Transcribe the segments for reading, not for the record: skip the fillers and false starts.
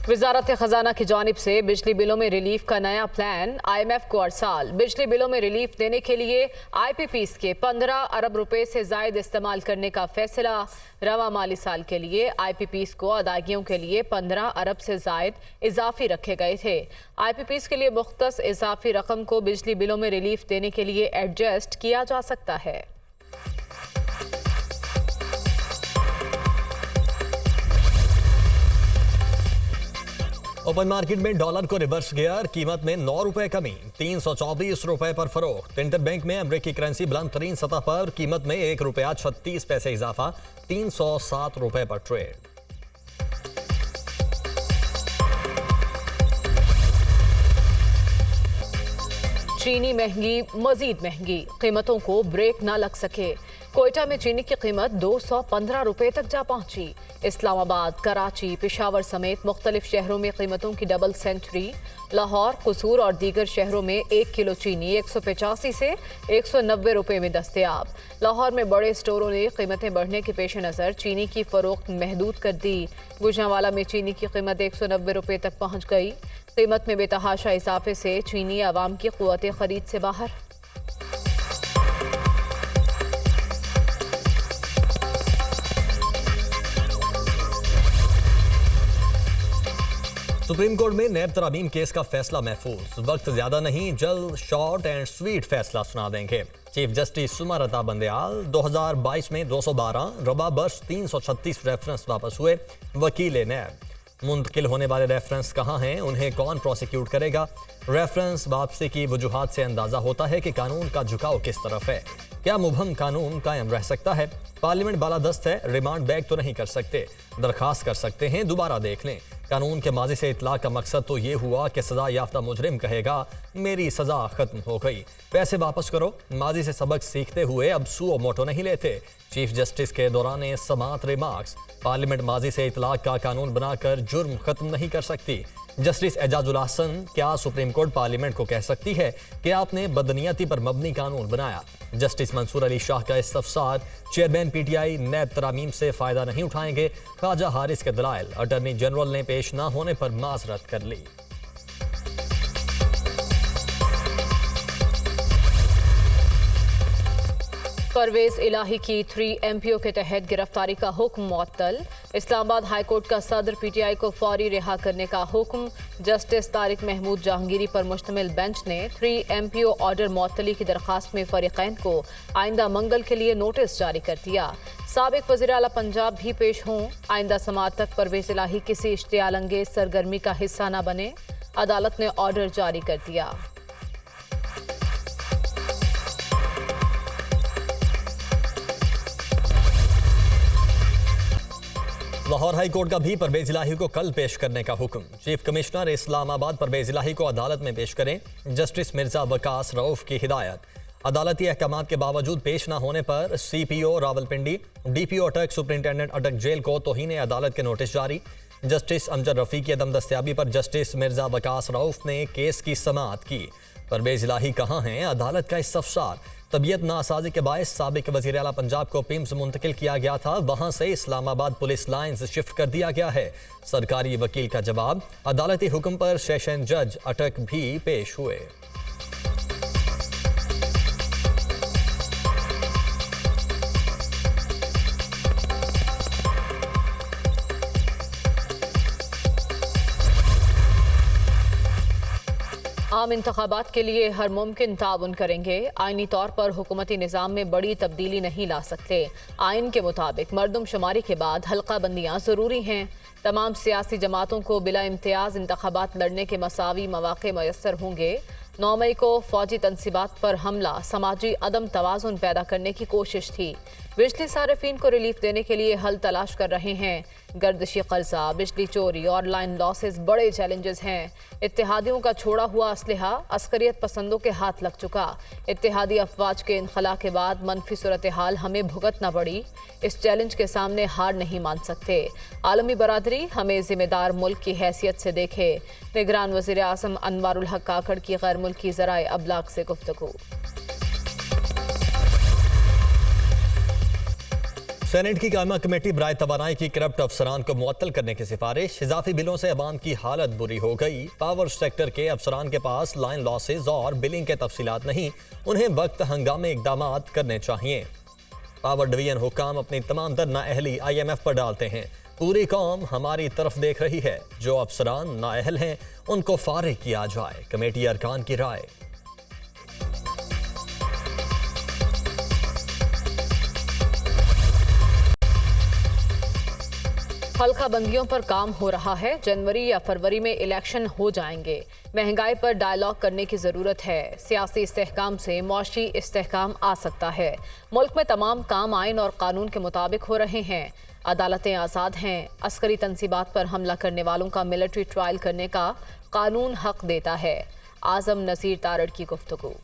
वजारत खजाना की जानिब से बिजली बिलों में रिलीफ का नया प्लान। IMF को अरसाल। बिजली बिलों में रिलीफ देने के लिए IPPs के 15 अरब रुपए से जायद इस्तेमाल करने का फैसला। रवा माली साल के लिए IPPs को अदायगियों के लिए 15 अरब से जायद इजाफी रखे गए थे। IPPs के लिए मुख्तस इजाफी रकम को बिजली बिलों में रिलीफ देने के लिए एडजस्ट किया जा सकता है। ओपन मार्केट में डॉलर को रिवर्स गियर, कीमत में 9 रुपए कमी, 324 रुपए पर फरोख्त। इंटरबैंक में अमेरिकी करेंसी बुलंद तरीन सतह पर, कीमत में 1 रुपया 36 पैसे इजाफा, 307 रुपए पर ट्रेड। चीनी महंगी, मजीद महंगी, कीमतों को ब्रेक ना लग सके। कोयटा में चीनी की कीमत 215 रुपए तक जा पहुंची। इस्लामाबाद, कराची, पेशावर समेत मुख्तलिफ शहरों में कीमतों की डबल सेंचुरी। लाहौर, कसूर और दीगर शहरों में 1 किलो चीनी 185 से 190 रुपए में दस्तयाब। लाहौर में बड़े स्टोरों ने कीमतें बढ़ने के पेश नज़र चीनी की फरोख्त महदूद कर दी। गुजरांवाला में चीनी की कीमत 190 रुपए तक पहुंच गई। कीमत में बेतहाशा इजाफे से चीनी अवाम की क़ुव्वत खरीद से बाहर। सुप्रीम कोर्ट में नैब तरामीम केस का फैसला महफूज। वक्त ज्यादा नहीं, जल्द शॉर्ट एंड स्वीट फैसला सुना देंगे। चीफ जस्टिस सुमारता बंदयाल 2022 में 212, रबा बर्ष 336 रेफरेंस वापस हुए। वकील नैब, मुंतकिल होने वाले रेफरेंस कहाँ हैं, उन्हें कौन प्रोसिक्यूट करेगा। रेफरेंस वापसी की वजूहात से अंदाजा होता है कि कानून का झुकाव किस तरफ है। क्या मुबहम कानून कायम रह सकता है? पार्लियामेंट बालादस्त है, रिमांड बैक तो नहीं कर सकते, दरखास्त कर सकते हैं दोबारा देख लें। कानून के माजी से इतला का मकसद तो ये हुआ कि सजा याफ्ता मुजरिम कहेगा मेरी सजा खत्म हो गई, पैसे वापस करो। माजी से सबक सीखते हुए अब सुओ मोटो नहीं लेते। चीफ जस्टिस के दौरान समात रिमार्क्स, पार्लियामेंट माजी से इतलाक का कानून बनाकर जुर्म खत्म नहीं कर सकती। जस्टिस एजाजुल हसन, क्या सुप्रीम कोर्ट पार्लियामेंट को कह सकती है कि आपने बदनीयती पर मबनी कानून बनाया? जस्टिस मंसूर अली शाह का इस्तफसार, चेयरमैन PTI नैब तरामीम से फायदा नहीं उठाएंगे। ख्वाजा हारिस के दलाइल, अटॉर्नी जनरल ने पेश ना होने पर माजरत कर ली। परवेज इलाही की 3 MPO के तहत गिरफ्तारी का हुक्म मुअत्तल। इस्लामाबाद हाई कोर्ट का सदर PTI को फौरी रिहा करने का हुक्म। जस्टिस तारिक महमूद जहांगीरी पर मुश्तमिल बेंच ने 3 MPO ऑर्डर मुअत्तली की दरखास्त में फरीकैन को आइंदा मंगल के लिए नोटिस जारी कर दिया। साबिक वज़ीर आला पंजाब भी पेश हों। आइंदा समाअत तक परवेज इलाही किसी इश्तियाल अंगेज सरगर्मी का हिस्सा न बने, अदालत ने ऑर्डर जारी कर दिया। लाहौर हाई कोर्ट का भी परवेज इलाही को कल पेश करने का हुक्म। चीफ कमिश्नर इस्लामाबाद परवेज इलाही को अदालत में पेश करें। जस्टिस मिर्जा वकास रऊफ की हिदायत। अदालती अहकामात के बावजूद पेश न होने पर CPO रावलपिंडी, DPO अटक, सुपरिंटेंडेंट अटक जेल को तौहीन अदालत के नोटिस जारी। जस्टिस अमजद रफ़ी की अदम दस्तयाबी पर जस्टिस मिर्जा वकास रऊफ ने केस की समाअत की। परवेज इलाही कहाँ हैं, अदालत का इस्तफसार। तबीयत नासाजी के बायस साबिक वज़ीर आला पंजाब को पिम्स मुंतकिल किया गया था, वहां से इस्लामाबाद पुलिस लाइन्स शिफ्ट कर दिया गया है। सरकारी वकील का जवाब, अदालती हुक्म पर सेशन जज अटक भी पेश हुए। आम इंतखाबात के लिए हर मुमकिन ताउन करेंगे। आइनी तौर पर हुकूमती निज़ाम में बड़ी तब्दीली नहीं ला सकते। आइन के मुताबिक मरदमशुमारी के बाद हल्का बंदियाँ ज़रूरी हैं। तमाम सियासी जमातों को बिला इम्तियाज़ इंतखाबात लड़ने के मसावी मौक़े मैसर होंगे। 9 मई को फौजी तनसीबात पर हमला समाजी अदम तवाज़ुन पैदा करने की कोशिश थी। बिजली सारिफीन को रिलीफ देने के लिए हल तलाश कर रहे हैं। गर्दिशी कर्जा, बिजली चोरी, ऑनलाइन लॉसेस बड़े चैलेंजेस हैं। इत्तेहादियों का छोड़ा हुआ असलहा अस्करियत पसंदों के हाथ लग चुका। इत्तेहादी अफवाज के इनखला के बाद मनफी सूरत हाल हमें भुगतना पड़ी। इस चैलेंज के सामने हार नहीं मान सकते। आलमी बरादरी हमें जिम्मेदार मुल्क की हैसियत से देखे। निगरान वज़ीर आज़म अनवारुल हक काकड़ की गैर मुल्की ज़राए अबलाग से गुफ्तगू। सेनेट की कायमा कमेटी बराए तवानाई की करप्ट अफसरान को मुअत्तल करने की सिफारिश। इजाफी बिलों से अवाम की हालत बुरी हो गई। पावर सेक्टर के अफसरान के पास लाइन लॉसेज और बिलिंग के तफसीलात नहीं, उन्हें वक्त हंगामे इकदाम करने चाहिए। पावर डिवीजन हुक्काम अपनी तमाम तर नाअहली IMF पर डालते हैं। पूरी कौम हमारी तरफ देख रही है, जो अफसरान नाअहल हैं उनको फारिग किया जाए। कमेटी अरकान की राय। हल्का बंदियों पर काम हो रहा है। जनवरी या फरवरी में इलेक्शन हो जाएंगे। महंगाई पर डायलॉग करने की जरूरत है। सियासी इस्तेहकाम से मौशी इस्तेहकाम आ सकता है। मुल्क में तमाम काम आइन और कानून के मुताबिक हो रहे हैं। अदालतें आज़ाद हैं। अस्करी तंसीबात पर हमला करने वालों का मिलिट्री ट्रायल करने का कानून हक देता है। आजम नसीर तारड़ की गुफ्तगू।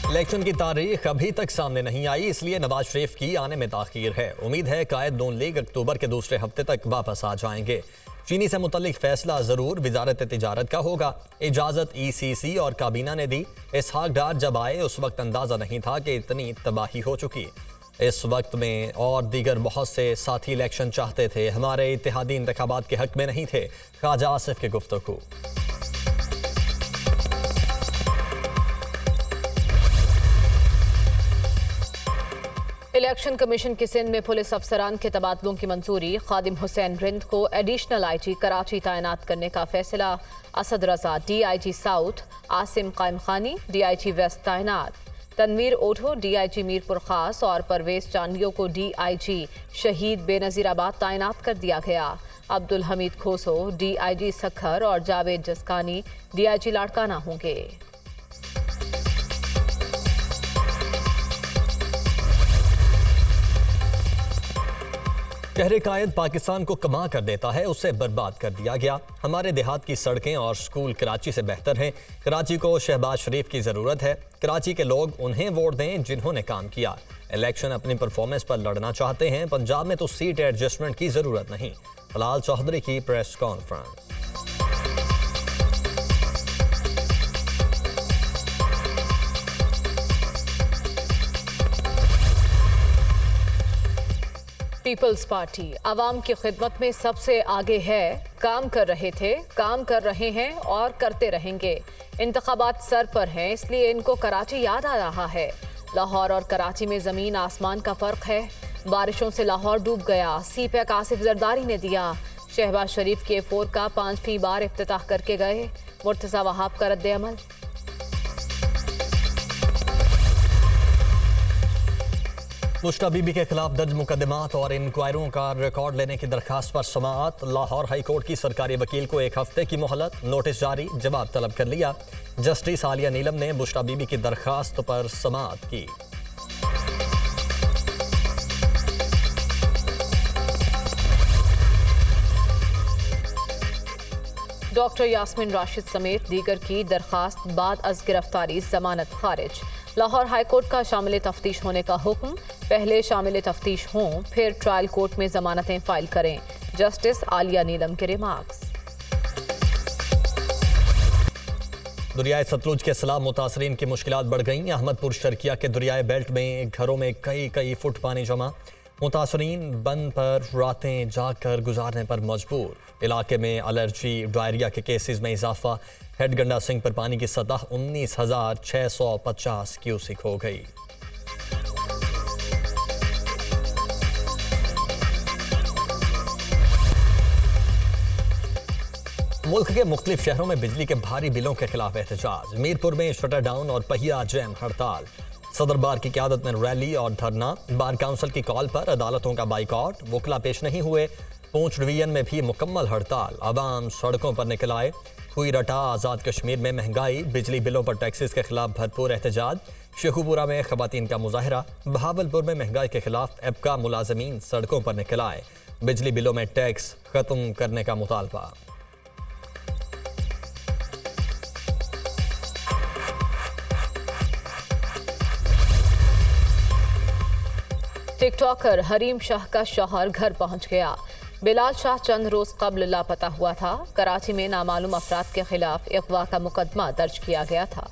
इलेक्शन की तारीख अभी तक सामने नहीं आई, इसलिए नवाज शरीफ की आने में ताखीर है। उम्मीद है कायद नून लीग अक्टूबर के दूसरे हफ्ते तक वापस आ जाएंगे। चीनी से मुतल्लिक फैसला जरूर वजारत तिजारत का होगा। इजाजत ECC और काबीना ने दी। इसहाक डार जब आए उस वक्त अंदाजा नहीं था कि इतनी तबाही हो चुकी। इस वक्त में और दीगर बहुत से साथी इलेक्शन चाहते थे, हमारे इत्तेहादी इंतखाबात के हक में नहीं थे। ख्वाजा आसिफ की गुफ्तगू। इलेक्शन कमीशन की सिंध में पुलिस अफसरान के तबादलों की मंजूरी। खादिम हुसैन रिंद को एडिशनल IG कराची तैनात करने का फैसला। असद रजा DIG साउथ, आसिम कायम खानी DIG वेस्ट तैनात। तनवीर ओठो DIG मीरपुर खास और परवेज चांदियों को DIG शहीद बेनजीराबाद तैनात कर दिया गया। अब्दुल हमीद खोसो DIG सखर और जावेद जसकानी DIG लाड़काना होंगे। शहर कायद पाकिस्तान को कमा कर देता है, उसे बर्बाद कर दिया गया। हमारे देहात की सड़कें और स्कूल कराची से बेहतर हैं। कराची को शहबाज शरीफ की ज़रूरत है। कराची के लोग उन्हें वोट दें जिन्होंने काम किया। इलेक्शन अपनी परफॉर्मेंस पर लड़ना चाहते हैं। पंजाब में तो सीट एडजस्टमेंट की ज़रूरत नहीं। फलाल चौधरी की प्रेस कॉन्फ्रेंस। पीपल्स पार्टी आवाम की खिदमत में सबसे आगे है। काम कर रहे थे, काम कर रहे हैं और करते रहेंगे। इंतखाबात सर पर हैं, इसलिए इनको कराची याद आ रहा है। लाहौर और कराची में ज़मीन आसमान का फ़र्क है। बारिशों से लाहौर डूब गया। CPEC आसिफ जरदारी ने दिया। शहबाज शरीफ के A4 का 5वीं बार इफ्तिताह करके गए। मुर्तज़ा वहाब का रद्द-ए-अमल। मुश्ता बीबी के खिलाफ दर्ज मुकदमात और इंक्वायरियों का रिकॉर्ड लेने की दरखास्त पर समाअत। लाहौर हाई कोर्ट की सरकारी वकील को 1 हफ्ते की मोहलत। नोटिस जारी, जवाब तलब कर लिया। जस्टिस आलिया नीलम ने मुश्ता बीबी की दरखास्त पर समाअत की। डॉक्टर यास्मीन राशिद समेत दीगर की दरखास्त बाद अज गिरफ्तारी जमानत खारिज। लाहौर हाई कोर्ट का शामिल तफ्तीश होने का हुक्म। पहले शामिल तफ्तीश हों, फिर ट्रायल कोर्ट में जमानतें फाइल करें। जस्टिस आलिया नीलम के रिमार्क्स। दरियाए सतलुज के सैलाब मुतासरीन की मुश्किलात बढ़ गईं। अहमदपुर शर्किया के दरियाए बेल्ट में घरों में कई फुट पानी जमा। मुतासरीन बंद पर रातें जाकर गुजारने पर मजबूर। इलाके में एलर्जी डायरिया के केसेस में इजाफा। हेड गंडा सिंह पर पानी की सतह 19,650 क्यूसिक हो गई। मुल्क के मुख्तलिफ शहरों में बिजली के भारी बिलों के खिलाफ एहतजाज। मीरपुर में शटर डाउन और पहिया जैम हड़ताल। सदर बार की क़यादत में रैली और धरना। बार काउंसिल की कॉल पर अदालतों का बाइकआउट। वकला पेश नहीं हुए। पूंछ डिवीजन में भी मुकम्मल हड़ताल। अवाम सड़कों पर निकल आए। हुई रटा आज़ाद कश्मीर में महंगाई। बिजली बिलों पर टैक्सेस के खिलाफ भरपूर एहतजाज। शेखुपुरा में खवातीन का मुजाहरा। बहावलपुर में महंगाई के खिलाफ एबका मुलाजमीन सड़कों पर निकल आए। बिजली बिलों में टैक्स खत्म करने का मुतालबा। टिकटॉकर हरीम शाह का शौहर घर पहुंच गया। बिलाल शाह चंद रोज कबल लापता हुआ था। कराची में नामालूम अफराद के खिलाफ अगवा का मुकदमा दर्ज किया गया था।